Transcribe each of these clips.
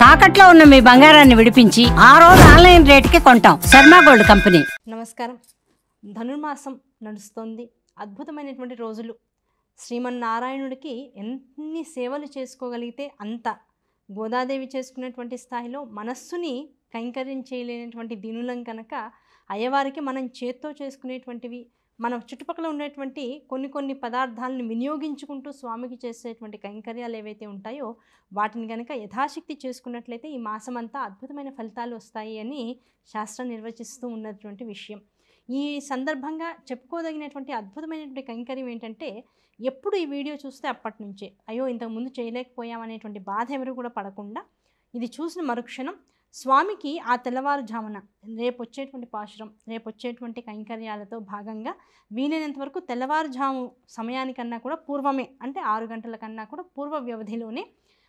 తాకట్లో ఉన్న మీ బంగారాన్ని విడిపించి ఆ రోజు ఆన్లైన్ రేటుకి కొంటాం. Sharma gold company. నమస్కారం. ధనుర్మాసం నడుస్తోంది. అద్భుతమైనటువంటి రోజులు. శ్రీమన్నారాయణుడికి ఎన్ని సేవలు చేసుకోగలిగితే అంత. గోదాదేవి చేసుకున్నటువంటి స్థాయిలో మనస్సుని కైంకర్యం చేయలేనటువంటి దీనులం కనుక అయ్యవారికి మనం చేత్తో చేసుకునేటువంటివి, మన చుట్టుపక్కల ఉండేటువంటి కొన్ని పదార్థాలను వినియోగించుకుంటూ స్వామికి చేసేటువంటి కైంకర్యాలు ఏవైతే ఉంటాయో వాటిని కనుక యథాశక్తి చేసుకున్నట్లయితే ఈ మాసం అంతా అద్భుతమైన ఫలితాలు వస్తాయి అని శాస్త్రం నిర్వచిస్తూ ఉన్నటువంటి విషయం. ఈ సందర్భంగా చెప్పుకోదగినటువంటి అద్భుతమైనటువంటి కైంకర్యం ఏంటంటే, ఎప్పుడు ఈ వీడియో చూస్తే అప్పటి నుంచే అయ్యో ఇంతకుముందు చేయలేకపోయామనేటువంటి బాధ ఎవరు కూడా పడకుండా ఇది చూసిన మరుక్షణం స్వామికి ఆ తెల్లవారుజామున రేపు వచ్చేటువంటి పాశురం, రేపు వచ్చేటువంటి కైంకర్యాలతో భాగంగా వీలైనంత వరకు తెల్లవారుజాము సమయానికన్నా కూడా పూర్వమే, అంటే 6 గంటల కన్నా కూడా పూర్వ వ్యవధిలోనే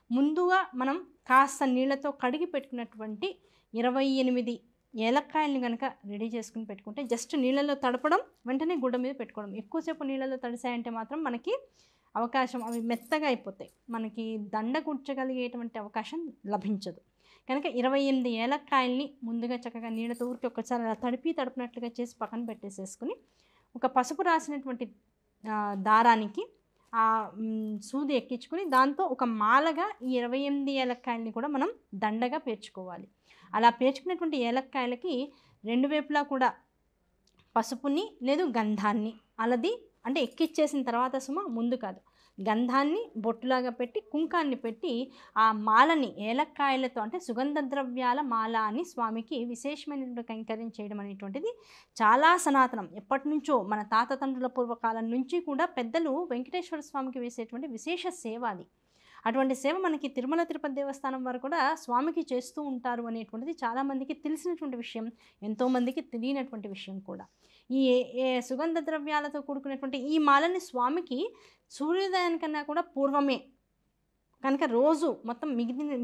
ముందుగా మనం కాస్త నీళ్లతో కడిగి పెట్టుకున్నటువంటి 28 ఏలక్కాయలను కనుక రెడీ చేసుకుని పెట్టుకుంటే, జస్ట్ నీళ్ళలో తడపడం, వెంటనే గుడ్డ మీద పెట్టుకోవడం. ఎక్కువసేపు నీళ్ళలో తడిసాయంటే మాత్రం మనకి అవకాశం, అవి మెత్తగా అయిపోతాయి, మనకి దండ గుడ్చగలిగేటువంటి అవకాశం లభించదు. కనుక 28 ఏలక్కాయల్ని ముందుగా చక్కగా నీళ్ళతో ఊరికి ఒక్కసారి అలా తడిపినట్లుగా చేసి పక్కన పెట్టేసేసుకుని ఒక పసుపు రాసినటువంటి దారానికి ఆ సూది ఎక్కించుకుని దాంతో ఒక మాలగా ఈ 28 ఏలక్కాయల్ని కూడా మనం దండగా పేర్చుకోవాలి. అలా పేర్చుకున్నటువంటి ఏలక్కాయలకి రెండు వైపులా కూడా పసుపుని లేదు గంధాన్ని, అలది అంటే ఎక్కిచ్చేసిన తర్వాత ముందు కాదు, గంధాన్ని బొట్టులాగా పెట్టి కుంకాన్ని పెట్టి ఆ మాలని ఏలక్కాయలతో, అంటే సుగంధ ద్రవ్యాల మాల అని స్వామికి విశేషమైనటువంటి కైంకర్యం చేయడం అనేటువంటిది చాలా సనాతనం. ఎప్పటి నుంచో మన తాతతండ్రుల పూర్వకాలం నుంచి కూడా పెద్దలు వెంకటేశ్వర స్వామికి వేసేటువంటి విశేష సేవ అది. అటువంటి సేవ మనకి తిరుమల తిరుపతి దేవస్థానం వారు కూడా స్వామికి చేస్తూ ఉంటారు అనేటువంటిది చాలామందికి తెలిసినటువంటి విషయం, ఎంతోమందికి తెలియనటువంటి విషయం కూడా. ఈ సుగంధ ద్రవ్యాలతో కూడుకున్నటువంటి ఈ మాలని స్వామికి సూర్యోదయానికన్నా కూడా పూర్వమే కనుక రోజు మొత్తం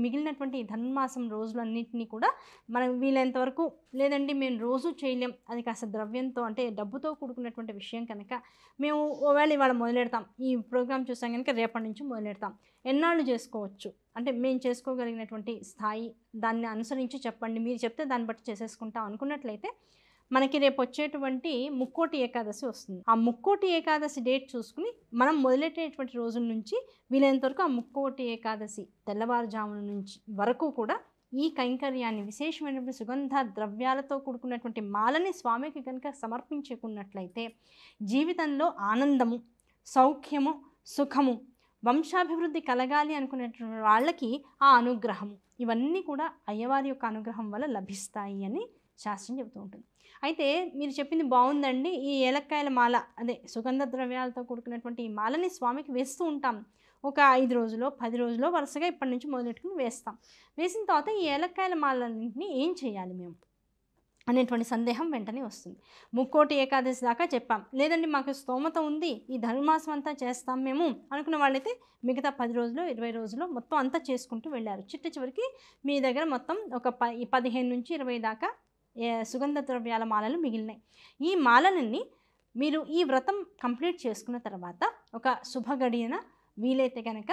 మిగిలినటువంటి ధనుర్మాసం రోజులన్నింటినీ కూడా మనం వీలైనంత వరకు, లేదండి మేము రోజు చేయలేం, అది కాస్త ద్రవ్యంతో అంటే డబ్బుతో కూడుకున్నటువంటి విషయం కనుక మేము ఒకవేళ ఇవాళ మొదలెడతాం, ఈ ప్రోగ్రామ్ చూసాం కనుక రేపటి నుంచి మొదలెడతాం, ఎన్నాళ్ళు చేసుకోవచ్చు అంటే మేము చేసుకోగలిగినటువంటి స్థాయి దాన్ని అనుసరించి చెప్పండి, మీరు చెప్తే దాన్ని బట్టి చేసేసుకుంటాం అనుకున్నట్లయితే మనకి రేపు వచ్చేటువంటి ముక్కోటి ఏకాదశి వస్తుంది. ఆ ముక్కోటి ఏకాదశి డేట్ చూసుకుని మనం మొదలెట్టేటువంటి రోజుల నుంచి వీలైనంత వరకు ఆ ముక్కోటి ఏకాదశి తెల్లవారుజామున నుంచి వరకు కూడా ఈ కైంకర్యాన్ని, విశేషమైనటువంటి సుగంధ ద్రవ్యాలతో కూడుకున్నటువంటి మాలని స్వామికి కనుక సమర్పించుకున్నట్లయితే జీవితంలో ఆనందము, సౌఖ్యము, సుఖము, వంశాభివృద్ధి కలగాలి అనుకునేటువంటి వాళ్ళకి ఆ అనుగ్రహము, ఇవన్నీ కూడా అయ్యవారి యొక్క అనుగ్రహం వల్ల లభిస్తాయి అని శాస్త్రం చెబుతూ ఉంటుంది. అయితే మీరు చెప్పింది బాగుందండి. ఈ ఏలక్కాయల మాల, అదే సుగంధ ద్రవ్యాలతో కూడుకున్నటువంటి ఈ మాలని స్వామికి వేస్తూ ఉంటాం. ఒక 5 రోజులో 10 రోజులో వరుసగా ఇప్పటి నుంచి మొదలెట్టుకుని వేస్తాం. వేసిన తర్వాత ఈ ఏలక్కాయల మాలన్నింటినీ ఏం చేయాలి మేము అనేటువంటి సందేహం వెంటనే వస్తుంది. ముక్కోటి ఏకాదశి దాకా చెప్పాం, లేదండి మాకు స్తోమత ఉంది, ఈ ధనుర్మాసం అంతా చేస్తాం మేము అనుకున్న వాళ్ళైతే మిగతా 10 రోజులు 20 రోజులు మొత్తం అంతా చేసుకుంటూ వెళ్ళారు. చివరికి మీ దగ్గర మొత్తం ఒక 15 నుంచి 20 దాకా సుగంధ ద్రవ్యాల మాలలు మిగిలినాయి. ఈ మాలలన్నీ మీరు ఈ వ్రతం కంప్లీట్ చేసుకున్న తర్వాత ఒక శుభగడియన వీలైతే కనుక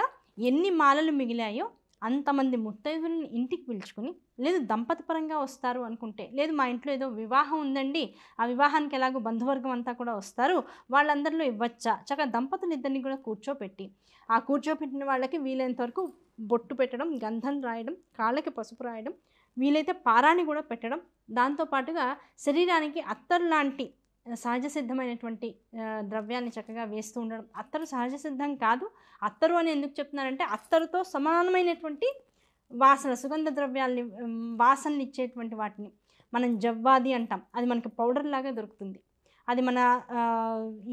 ఎన్ని మాలలు మిగిలాయో అంతమంది ముత్తైదులను ఇంటికి పిలుచుకుని, లేదు దంపతి పరంగా వస్తారు అనుకుంటే, లేదు మా ఇంట్లో ఏదో వివాహం ఉందండి, ఆ వివాహానికి ఎలాగో బంధువర్గం అంతా కూడా వస్తారు, వాళ్ళందరిలో ఇవ్వచ్చా, చక్కగా దంపతులు ఇద్దరిని కూడా కూర్చోపెట్టి, ఆ కూర్చోపెట్టిన వాళ్ళకి వీలైనంత వరకు బొట్టు పెట్టడం, గంధం రాయడం, కాళ్ళకి పసుపు రాయడం, వీలైతే పారాణి కూడా పెట్టడం, దాంతోపాటుగా శరీరానికి అత్తరు లాంటి సహజ సిద్ధమైనటువంటి ద్రవ్యాన్ని చక్కగా వేస్తూ ఉండడం. అత్తరు సహజ సిద్ధం కాదు, అత్తరు అని ఎందుకు చెప్తున్నారంటే అత్తరుతో సమానమైనటువంటి వాసన, సుగంధ ద్రవ్యాల్ని వాసనలు ఇచ్చేటువంటి వాటిని మనం జవ్వాది అంటాం. అది మనకి పౌడర్ లాగా దొరుకుతుంది. అది మన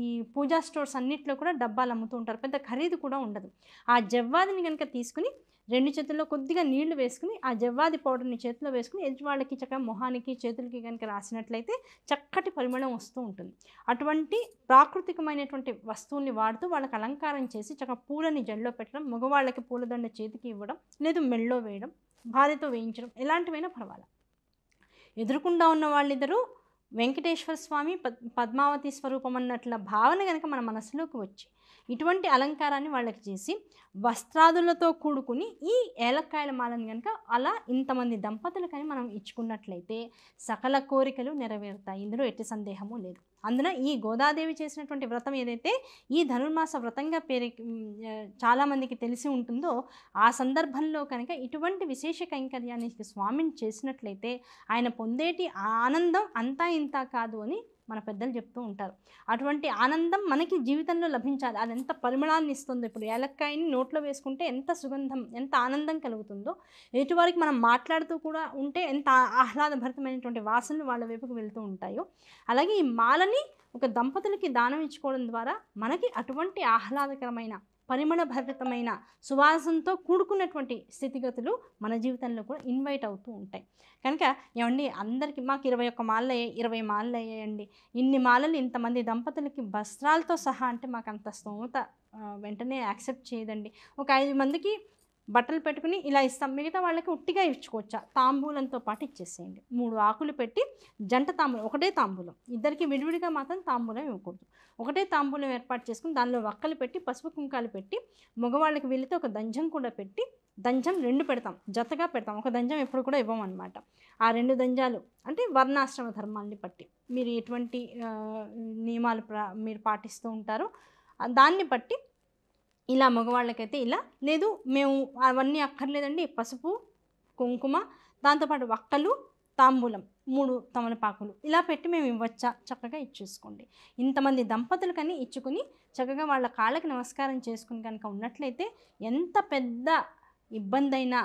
ఈ పూజా స్టోర్స్ అన్నిట్లో కూడా డబ్బాలు అమ్ముతూ ఉంటారు, పెద్ద ఖరీదు కూడా ఉండదు. ఆ జవ్వాదిని కనుక తీసుకుని 2 చేతుల్లో కొద్దిగా నీళ్లు వేసుకుని ఆ జవ్వాది పౌడర్ని చేతిలో వేసుకుని ఎదుటి వాళ్ళకి చక్కగా మొహానికి చేతులకి కనుక రాసినట్లయితే చక్కటి పరిమళం వస్తూ ఉంటుంది. అటువంటి ప్రాకృతికమైనటువంటి వస్తువుల్ని వాడుతూ వాళ్ళకి అలంకారం చేసి చక్కగా పూలని జడలో పెట్టడం, మగవాళ్ళకి పూలదండ చేతికి ఇవ్వడం, లేదు మెళ్ళో వేయడం, భార్యతో వేయించడం, ఎలాంటివైనా పర్వాలేదు. ఎదురుకుండా ఉన్న వాళ్ళిద్దరూ వెంకటేశ్వర స్వామి పద్మావతి స్వరూపం అన్నట్ల భావన కనుక మన మనసులోకి వచ్చి ఇటువంటి అలంకారాన్ని వాళ్ళకి చేసి వస్త్రాదులతో కూడుకుని ఈ ఏలక్కాయల మాలను కనుక అలా ఇంతమంది దంపతులకని మనం ఇచ్చుకున్నట్లయితే సకల కోరికలు నెరవేరుతాయి. ఇందులో ఎట్టి సందేహము లేదు. అందున ఈ గోదాదేవి చేసినటువంటి వ్రతం ఏదైతే ఈ ధనుర్మాస వ్రతంగా చాలామందికి తెలిసి ఉంటుందో ఆ సందర్భంలో కనుక ఇటువంటి విశేష కైంకర్యాన్ని స్వామిని చేసినట్లయితే ఆయన పొందేటి ఆనందం అంతా ఇంత కాదు అని మన పెద్దలు చెప్తూ ఉంటారు. అటువంటి ఆనందం మనకి జీవితంలో లభించాలి. అది ఎంత పరిమళాన్ని ఇస్తుందో, ఇప్పుడు ఏలక్కాయని నోట్లో వేసుకుంటే ఎంత సుగంధం, ఎంత ఆనందం కలుగుతుందో, ఎటువారికి మనం మాట్లాడుతూ కూడా ఉంటే ఎంత ఆహ్లాదభరితమైనటువంటి వాసనలు వాళ్ళ వైపుకు వెళ్తూ ఉంటాయో, అలాగే ఈ మాలని ఒక దంపతులకి దానం ఇచ్చుకోవడం ద్వారా మనకి అటువంటి ఆహ్లాదకరమైన పరిమళభరితమైన సువాసనతో కూడుకున్నటువంటి స్థితిగతులు మన జీవితంలో కూడా ఇన్వైట్ అవుతూ ఉంటాయి. కనుక ఏమండి అందరికీ మాకు 21 మాలలు అయ్యాయి, 20 మాలలు అయ్యాయండి, ఇన్ని మాలలు ఇంతమంది దంపతులకి వస్త్రాలతో సహా అంటే మాకు అంత స్తోమత వెంటనే యాక్సెప్ట్ చేయదండి. ఒక 5 మందికి బట్టలు పెట్టుకుని ఇలా ఇస్తాం, మిగతా వాళ్ళకి ఉట్టిగా ఇచ్చుకోవచ్చా? తాంబూలంతో పాటు ఇచ్చేసేయండి. 3 ఆకులు పెట్టి జంట తాంబూలం, ఒకటే తాంబూలం, ఇద్దరికి విడివిడిగా మాత్రం తాంబూలం ఇవ్వకూడదు. ఒకటే తాంబూలం ఏర్పాటు చేసుకుని దానిలో వక్కలు పెట్టి పసుపు కుంకాలు పెట్టి మగవాళ్ళకి వీళ్ళతో ఒక దంజం కూడా పెట్టి, దంజం 2 పెడతాం, జతగా పెడతాం, ఒక దంజం ఎప్పుడు కూడా ఇవ్వమన్నమాట. ఆ 2 దంజాలు అంటే వర్ణాశ్రమ ధర్మాన్ని బట్టి మీరు ఎటువంటి నియమాలు మీరు పాటిస్తూ ఉంటారో దాన్ని బట్టి ఇలా మగవాళ్ళకైతే ఇలా లేదు, మేము అవన్నీ అక్కర్లేదండి, పసుపు కుంకుమ దాంతోపాటు వక్కలు తాంబూలం 3 తమలపాకులు ఇలా పెట్టి మేము ఇవ్వచ్చా? చక్కగా ఇచ్చేసుకోండి. ఇంతమంది దంపతులకని ఇచ్చుకుని చక్కగా వాళ్ళ కాళ్ళకి నమస్కారం చేసుకుని కనుక ఉన్నట్లయితే ఎంత పెద్ద ఇబ్బంది అయినా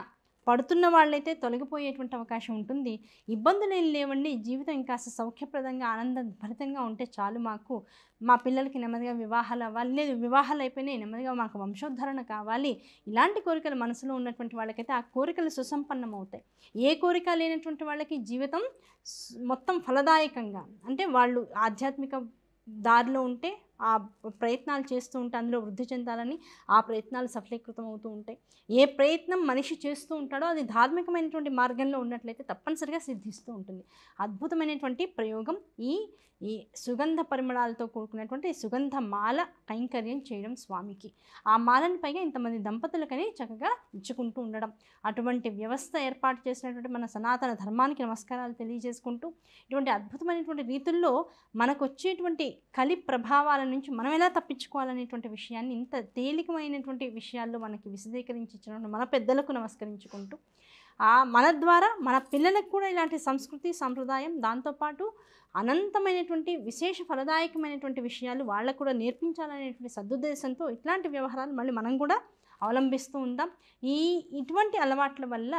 పడుతున్న వాళ్ళైతే తొలగిపోయేటువంటి అవకాశం ఉంటుంది. ఇబ్బందులు ఏం లేవండి, జీవితం ఇంకాస్త సౌఖ్యప్రదంగా ఆనందభరితంగా ఉంటే చాలు, మాకు మా పిల్లలకి నెమ్మదిగా వివాహాలు అవ్వాలి, లేదు వివాహాలు అయిపోయినాయి నెమ్మదిగా మాకు వంశోద్ధరణ కావాలి, ఇలాంటి కోరికలు మనసులో ఉన్నటువంటి వాళ్ళకైతే ఆ కోరికలు సుసంపన్నం అవుతాయి. ఏ కోరిక లేనటువంటి వాళ్ళకి జీవితం మొత్తం ఫలదాయకంగా, అంటే వాళ్ళు ఆధ్యాత్మిక దారిలో ఉంటే ఆ ప్రయత్నాలు చేస్తూ ఉంటే అందులో వృద్ధి చెందాలని ఆ ప్రయత్నాలు సఫలీకృతం అవుతూ ఉంటాయి. ఏ ప్రయత్నం మనిషి చేస్తూ ఉంటాడో అది ధార్మికమైనటువంటి మార్గంలో ఉన్నట్లయితే తప్పనిసరిగా సిద్ధిస్తూ ఉంటుంది. అద్భుతమైనటువంటి ప్రయోగం ఈ సుగంధ పరిమళాలతో కూడుకున్నటువంటి సుగంధ మాల కైంకర్యం చేయడం స్వామికి. ఆ మాలను పైగా ఇంతమంది దంపతులకని చక్కగా ఇచ్చుకుంటూ ఉండడం, అటువంటి వ్యవస్థ ఏర్పాటు చేసినటువంటి మన సనాతన ధర్మానికి నమస్కారాలు తెలియజేసుకుంటూ ఇటువంటి అద్భుతమైనటువంటి రీతుల్లో మనకు వచ్చేటువంటి కలి ప్రభావాల నుంచి మనం ఎలా తప్పించుకోవాలనేటువంటి విషయాన్ని ఇంత తేలికమైనటువంటి విషయాల్లో మనకి విశదీకరించి ఇచ్చినటువంటి మన పెద్దలకు నమస్కరించుకుంటూ మన ద్వారా మన పిల్లలకు కూడా ఇలాంటి సంస్కృతి సంప్రదాయం దాంతోపాటు అనంతమైనటువంటి విశేష ఫలదాయకమైనటువంటి విషయాలు వాళ్ళకు కూడా నేర్పించాలనేటువంటి సదుద్దేశంతో ఇట్లాంటి వ్యవహారాలు మళ్ళీ మనం కూడా అవలంబిస్తూ ఉందాం. ఇటువంటి అలవాట్ల వల్ల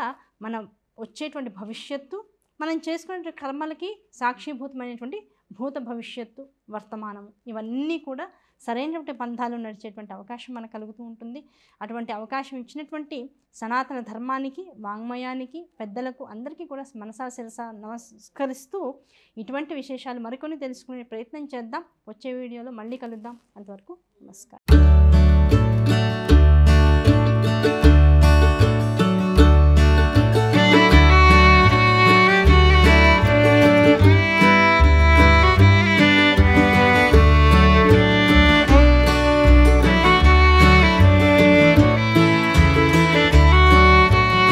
మనం వచ్చేటువంటి భవిష్యత్తు, మనం చేసుకునే కర్మలకి సాక్షిభూతమైనటువంటి భూత భవిష్యత్తు వర్తమానము ఇవన్నీ కూడా సరైనటువంటి పంథాలు నడిచేటువంటి అవకాశం మనకు కలుగుతూ ఉంటుంది. అటువంటి అవకాశం ఇచ్చినటువంటి సనాతన ధర్మానికి, వాంగ్మయానికి, పెద్దలకు అందరికీ కూడా మనసా శిరస నమస్కరిస్తూ ఇటువంటి విశేషాలు మరికొన్ని తెలుసుకునే ప్రయత్నం చేద్దాం. వచ్చే వీడియోలో మళ్ళీ కలుద్దాం. అంతవరకు నమస్కారం.